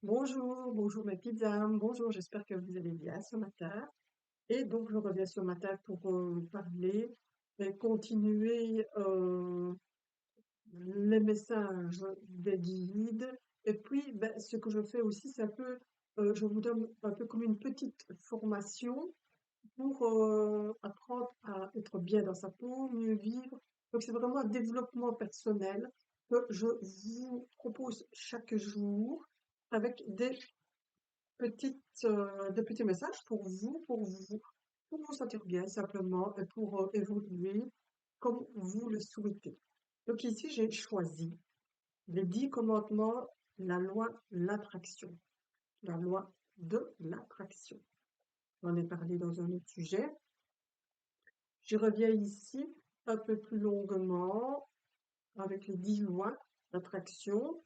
Bonjour, bonjour mes petites âmes, bonjour, j'espère que vous allez bien ce matin. Et donc je reviens ce matin pour parler et continuer les messages des guides. Et puis ce que je fais aussi, c'est un peu, je vous donne un peu comme une petite formation pour apprendre à être bien dans sa peau, mieux vivre. Donc c'est vraiment un développement personnel que je vous propose chaque jour avec des petits messages pour vous sentir bien simplement et pour évoluer comme vous le souhaitez. Donc ici, j'ai choisi les 10 commandements, la loi l'attraction, la loi de l'attraction. J'en ai parlé dans un autre sujet. Je reviens ici un peu plus longuement avec les 10 lois d'attraction.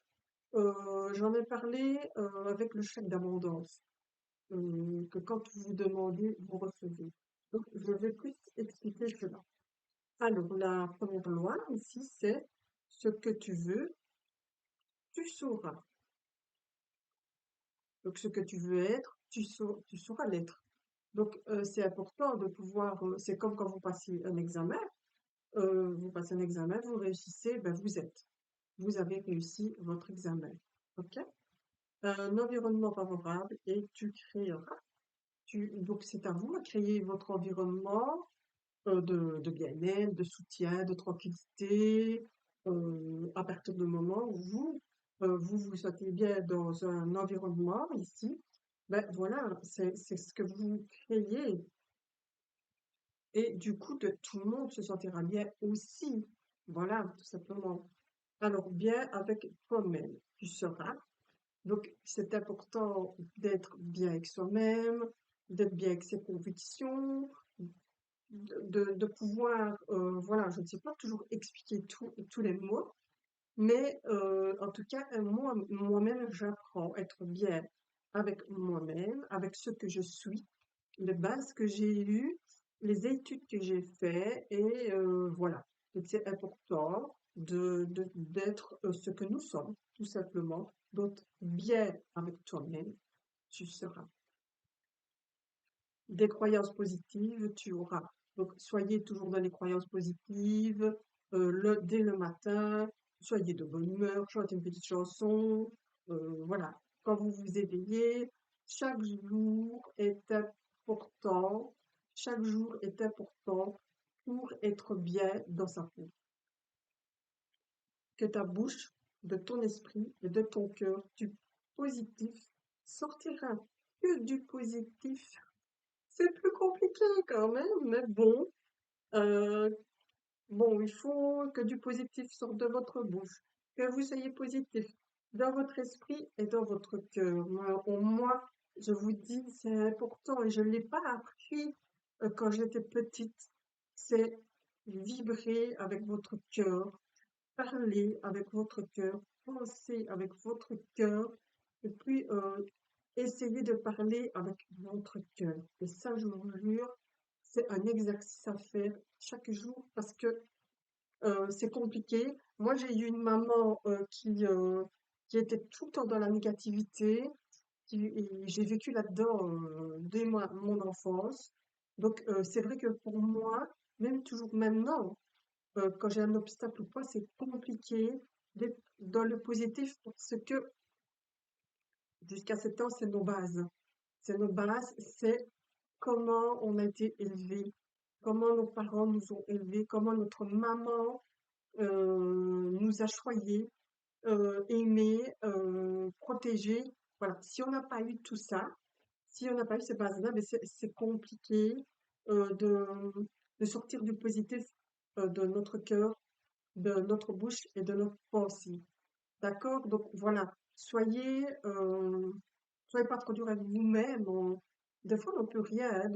J'en ai parlé avec le chèque d'abondance. Que quand vous demandez, vous recevez. Donc, je vais plus expliquer cela. Alors, la première loi ici, c'est ce que tu veux, tu sauras. Donc, ce que tu veux être, tu sauras l'être. Donc, c'est important de pouvoir, c'est comme quand vous passez un examen, vous passez un examen, vous réussissez, ben vous êtes. Vous avez réussi votre examen. OK? Un environnement favorable et tu créeras. Donc, c'est à vous à créer votre environnement de bien-être, de soutien, de tranquillité, à partir du moment où vous vous sentez bien dans un environnement ici, ben voilà, c'est ce que vous créez et du coup tout le monde se sentira bien aussi. Voilà, tout simplement. Alors bien avec toi-même, tu seras. Donc c'est important d'être bien avec soi-même, d'être bien avec ses convictions, de pouvoir, voilà, je ne sais pas toujours expliquer tous les mots, mais en tout cas, moi-même, j'apprends à être bien avec moi-même, avec ce que je suis, les bases que j'ai eues, les études que j'ai fait, et voilà. Donc c'est important d'être ce que nous sommes, tout simplement. Donc bien avec toi-même, tu seras. Des croyances positives, tu auras. Donc, soyez toujours dans les croyances positives, dès le matin, soyez de bonne humeur, chantez une petite chanson, voilà. Quand vous vous éveillez, chaque jour est important, chaque jour est important pour être bien dans sa peau. Que ta bouche, de ton esprit et de ton cœur, du positif sortira. Que du positif. C'est plus compliqué quand même, mais bon, euh, bon, il faut que du positif sorte de votre bouche, que vous soyez positif dans votre esprit et dans votre cœur. Moi, je vous dis, c'est important et je ne l'ai pas appris quand j'étais petite. C'est vibrer avec votre cœur, parler avec votre cœur, penser avec votre cœur, et puis essayez de parler avec votre cœur. Et ça, je vous jure, c'est un exercice à faire chaque jour parce que c'est compliqué. Moi, j'ai eu une maman qui était tout le temps dans la négativité. Et j'ai vécu là-dedans dès mon enfance. Donc, c'est vrai que pour moi, même toujours maintenant, quand j'ai un obstacle ou quoi, c'est compliqué d'être dans le positif parce que jusqu'à 7 ans, c'est nos bases. C'est nos bases, c'est comment on a été élevé, comment nos parents nous ont élevés, comment notre maman nous a choyés, aimés, protégés. Voilà. Si on n'a pas eu tout ça, si on n'a pas eu ces bases-là, ben c'est compliqué de sortir du positif de notre cœur, de notre bouche et de notre pensée. D'accord? Donc voilà, soyez pas trop dur avec vous-même. Des fois, on peut rien hein,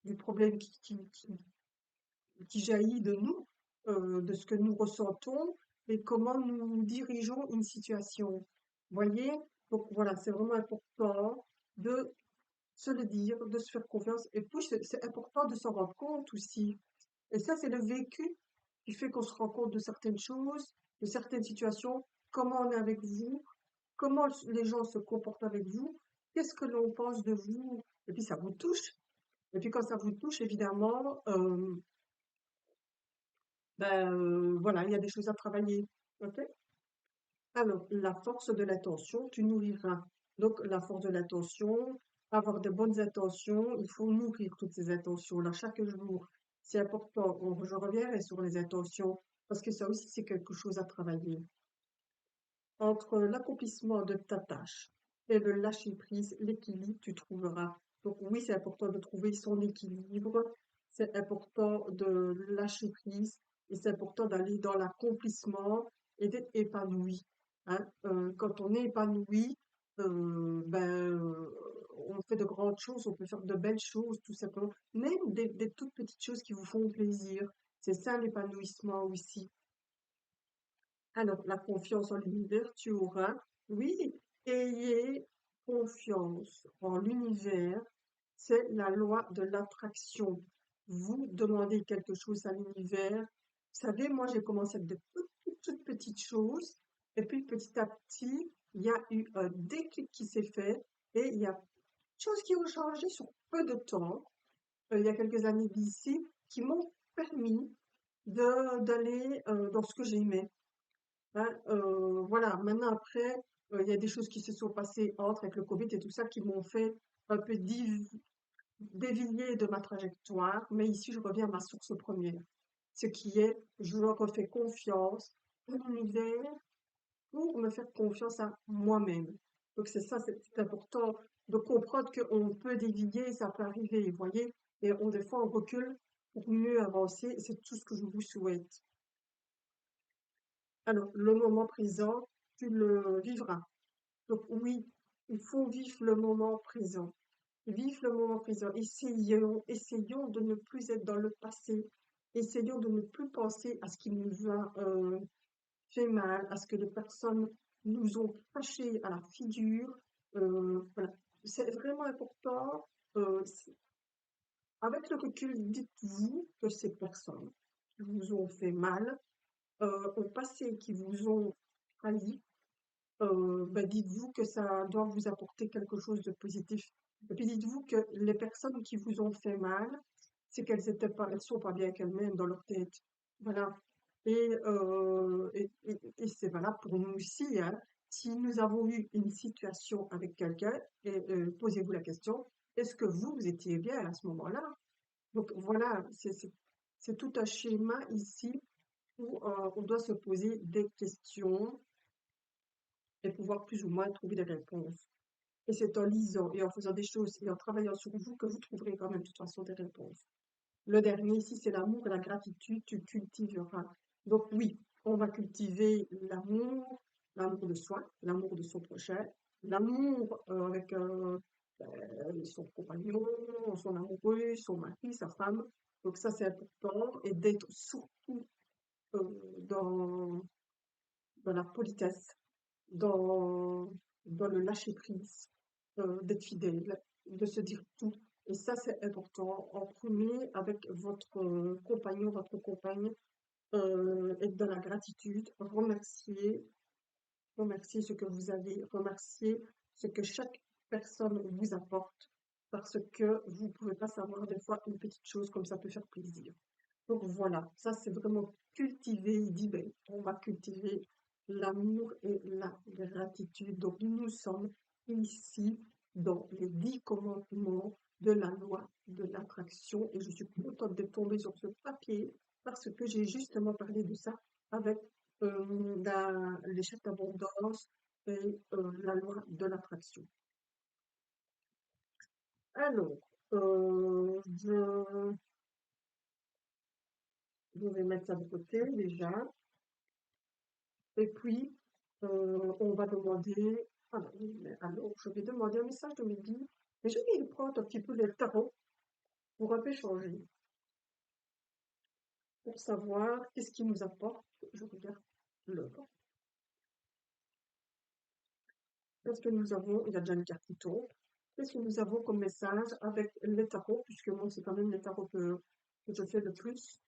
du problème qui jaillit de nous, de ce que nous ressentons et comment nous dirigeons une situation. Voyez? Donc voilà, c'est vraiment important de se le dire, de se faire confiance. Et puis, c'est important de s'en rendre compte aussi. Et ça, c'est le vécu qui fait qu'on se rend compte de certaines choses, de certaines situations, comment on est avec vous, comment les gens se comportent avec vous, qu'est-ce que l'on pense de vous, et puis ça vous touche. Et puis quand ça vous touche, évidemment, voilà, il y a des choses à travailler. Ok. Alors, la force de l'attention, tu nourriras. Donc, la force de l'attention, avoir de bonnes intentions, il faut nourrir toutes ces intentions-là chaque jour. C'est important. Je reviendrai sur les intentions parce que ça aussi, c'est quelque chose à travailler. Entre l'accomplissement de ta tâche et le lâcher-prise, l'équilibre, tu trouveras. Donc oui, c'est important de trouver son équilibre, c'est important de lâcher prise et c'est important d'aller dans l'accomplissement et d'être épanoui. Hein. Quand on est épanoui, on fait de grandes choses, on peut faire de belles choses, tout simplement. Même des toutes petites choses qui vous font plaisir. C'est ça l'épanouissement aussi. Alors, la confiance en l'univers, tu auras, oui, ayez confiance en l'univers, c'est la loi de l'attraction. Vous demandez quelque chose à l'univers. Vous savez, moi, j'ai commencé avec de toutes petites choses, et puis petit à petit, il y a eu un déclic qui s'est fait, et il y a des choses qui ont changé sur peu de temps, il y a quelques années d'ici, qui m'ont permis d'aller dans ce que j'aimais. Hein, voilà, maintenant après, il y a des choses qui se sont passées entre avec le Covid et tout ça qui m'ont fait un peu dévier de ma trajectoire, mais ici je reviens à ma source première, ce qui est je refais confiance à l'univers pour me faire confiance à moi-même. Donc c'est ça, c'est important de comprendre qu'on peut dévier, ça peut arriver, vous voyez, et des fois on recule pour mieux avancer, et c'est tout ce que je vous souhaite. Alors, le moment présent, tu le vivras. Donc oui, il faut vivre le moment présent. Vivre le moment présent. Essayons de ne plus être dans le passé. Essayons de ne plus penser à ce qui nous a fait mal, à ce que les personnes nous ont craché à la figure. Voilà. C'est vraiment important. Avec le recul, dites-vous que ces personnes qui vous ont fait mal, au passé, qui vous ont trahi, dites-vous que ça doit vous apporter quelque chose de positif. Et puis dites-vous que les personnes qui vous ont fait mal, c'est qu'elles étaient pas, elles sont pas bien avec elles-mêmes dans leur tête. Voilà. Et c'est valable pour nous aussi, hein. Si nous avons eu une situation avec quelqu'un, posez-vous la question, est-ce que vous étiez bien à ce moment-là? Donc voilà, c'est tout un schéma ici où on doit se poser des questions et pouvoir plus ou moins trouver des réponses. Et c'est en lisant et en faisant des choses et en travaillant sur vous que vous trouverez quand même de toute façon des réponses. Le dernier ici, c'est l'amour et la gratitude, tu cultiveras. Donc oui, on va cultiver l'amour, l'amour de soi, l'amour de son prochain, l'amour avec son compagnon, son amoureux, son mari, sa femme. Donc ça, c'est important et d'être surtout dans la politesse, dans, dans le lâcher-prise, d'être fidèle, de se dire tout. Et ça, c'est important. En premier, avec votre compagnon, votre compagne, être dans la gratitude, remercier ce que vous avez, remercier ce que chaque personne vous apporte, parce que vous pouvez pas savoir des fois une petite chose comme ça peut faire plaisir. Donc voilà, ça c'est vraiment cultiver, il dit, ben, on va cultiver l'amour et la gratitude. Donc nous sommes ici dans les 10 commandements de la loi de l'attraction et je suis contente de tomber sur ce papier parce que j'ai justement parlé de ça avec l'échelle d'abondance et la loi de l'attraction. Alors, je vais mettre ça de côté déjà. Et puis, on va demander, alors, oui, mais alors, je vais demander un message de midi, mais je vais prendre un petit peu le tarot pour un peu changer, pour savoir qu'est-ce qui nous apporte. Je regarde l'heure. Qu'est-ce que nous avons? Il y a déjà une carte qui tombe. Qu'est-ce que nous avons comme message avec les tarots, puisque moi, c'est quand même les tarots que je fais le plus,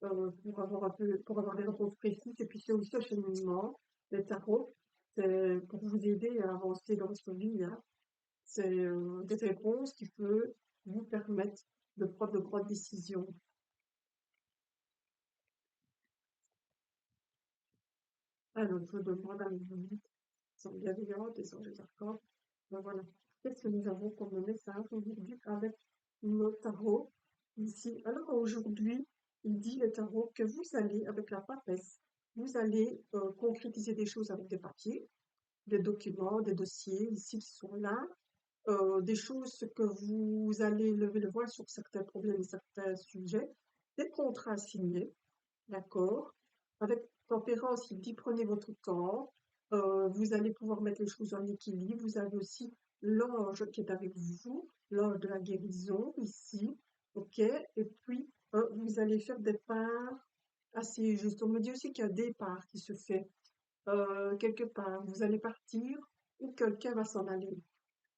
pour avoir des réponses précises, et puis c'est aussi un cheminement, les tarots. C'est pour vous aider à avancer dans votre vie, hein. C'est des réponses qui peuvent vous permettre de prendre de grandes décisions. Alors, je demande à mes amis, sont bienveillantes et sont accords. Ben voilà. Qu'est-ce que nous avons comme message aujourd'hui avec nos tarots ici? Alors aujourd'hui, il dit le tarot que vous allez, avec la papesse, vous allez concrétiser des choses avec des papiers, des documents, des dossiers ici qui sont là, des choses que vous allez lever le voile sur certains problèmes et certains sujets, des contrats signés, d'accord? Avec tempérance, il dit prenez votre temps, vous allez pouvoir mettre les choses en équilibre. Vous avez aussi l'ange qui est avec vous, l'ange de la guérison ici, ok? Et puis, vous allez faire des parts assez justes. On me dit aussi qu'il y a des parts qui se fait quelque part. Vous allez partir ou quelqu'un va s'en aller.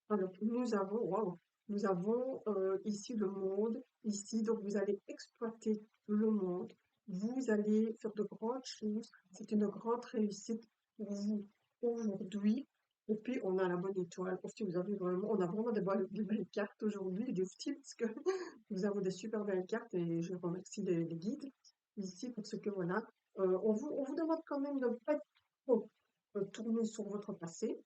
Alors, nous avons ici le monde, ici, donc vous allez exploiter le monde, vous allez faire de grandes choses, c'est une grande réussite pour vous aujourd'hui. Et puis, on a la bonne étoile. Aussi, on a vraiment des belles cartes aujourd'hui, des styles, parce que nous avons des super belles cartes et je remercie les guides ici parce que voilà, on vous demande quand même de ne pas trop tourner sur votre passé.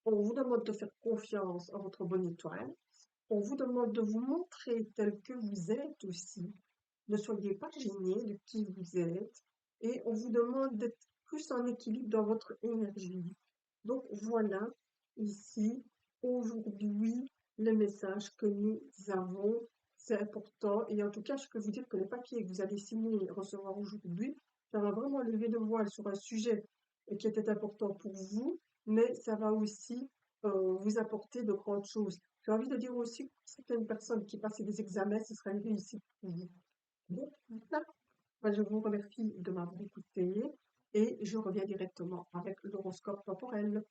On vous demande de faire confiance à votre bonne étoile. On vous demande de vous montrer tel que vous êtes aussi. Ne soyez pas gêné de qui vous êtes. Et on vous demande d'être plus en équilibre dans votre énergie. Donc voilà, ici, aujourd'hui, le message que nous avons, c'est important. Et en tout cas, je peux vous dire que les papiers que vous allez signer et recevoir aujourd'hui, ça va vraiment lever le voile sur un sujet qui était important pour vous, mais ça va aussi vous apporter de grandes choses. J'ai envie de dire aussi que certaines personnes qui passent des examens, ce sera une réussite pour vous. Donc, voilà. Moi, je vous remercie de m'avoir écouté et je reviens directement avec l'horoscope temporel.